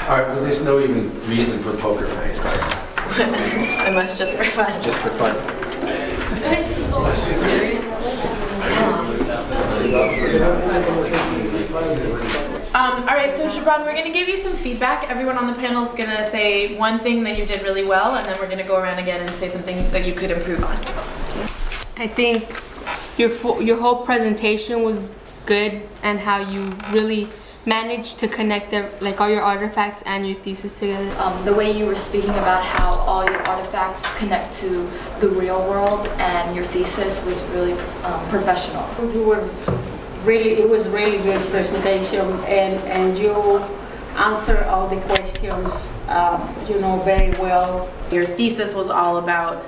All right, well, there's no even reason for poker face, but Unless just for fun. just for fun. All right, so Gibran, we're going to give you some feedback. Everyone on the panel is going to say one thing that you did really well, and then we're going to go around again and say something that you could improve on. I think your whole presentation was good, and how you really managed to connect all your artifacts and your thesis together. The way you were speaking about how all your artifacts connect to the real world and your thesis was really professional. It was really good presentation, and you answer all the questions, very well. Your thesis was all about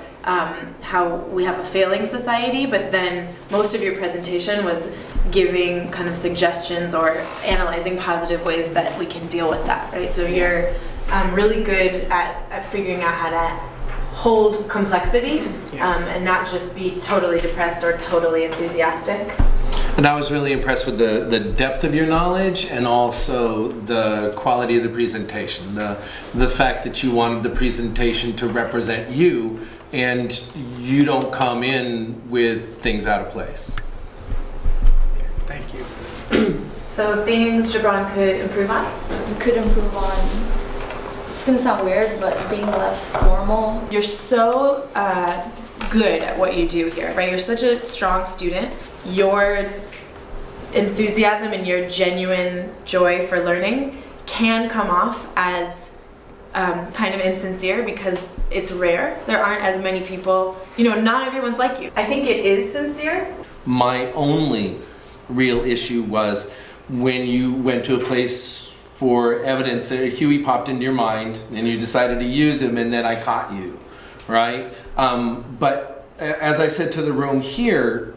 how we have a failing society, but then most of your presentation was giving kind of suggestions or analyzing positive ways that we can deal with that, right? So you're really good at figuring out how to hold complexity and not just be totally depressed or totally enthusiastic. And I was really impressed with the depth of your knowledge, and also the quality of the presentation. The fact that you wanted the presentation to represent you, and you don't come in with things out of place. Thank you. So things Gibran could improve on? You could improve on, it's gonna sound weird, but being less formal. You're so good at what you do here, right? You're such a strong student. Your enthusiasm and your genuine joy for learning can come off as kind of insincere, because it's rare. There aren't as many people, not everyone's like you. I think it is sincere. My only real issue was when you went to a place for evidence, Huey popped into your mind and you decided to use him, and then I caught you, right? But as I said to the room here,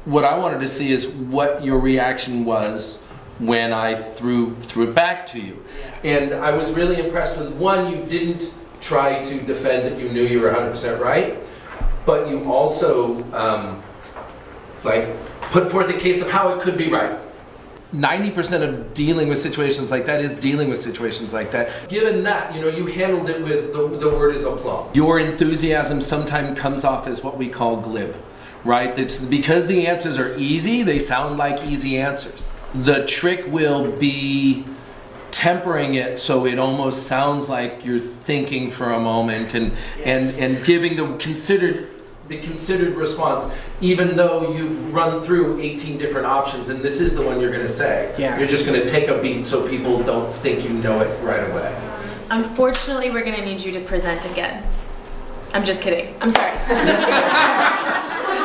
what I wanted to see is what your reaction was when I threw it back to you. And I was really impressed with, one, you didn't try to defend that you knew you were 100% right, but you also put forth a case of how it could be right. 90% of dealing with situations like that is dealing with situations like that. Given that, you handled it with, the word is aplomb. Your enthusiasm sometimes comes off as what we call glib, right? That's because the answers are easy, they sound like easy answers. The trick will be tempering it so it almost sounds like you're thinking for a moment, and giving the considered response, even though you've run through 18 different options and this is the one you're going to say. Yeah. You're just going to take a beat so people don't think you know it right away. Unfortunately, we're going to need you to present again. I'm just kidding. I'm sorry.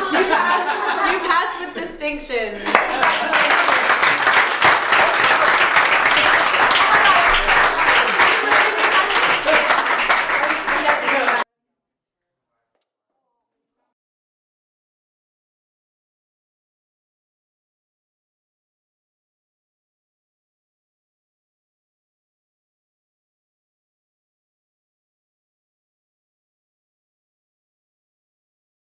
You passed with distinction.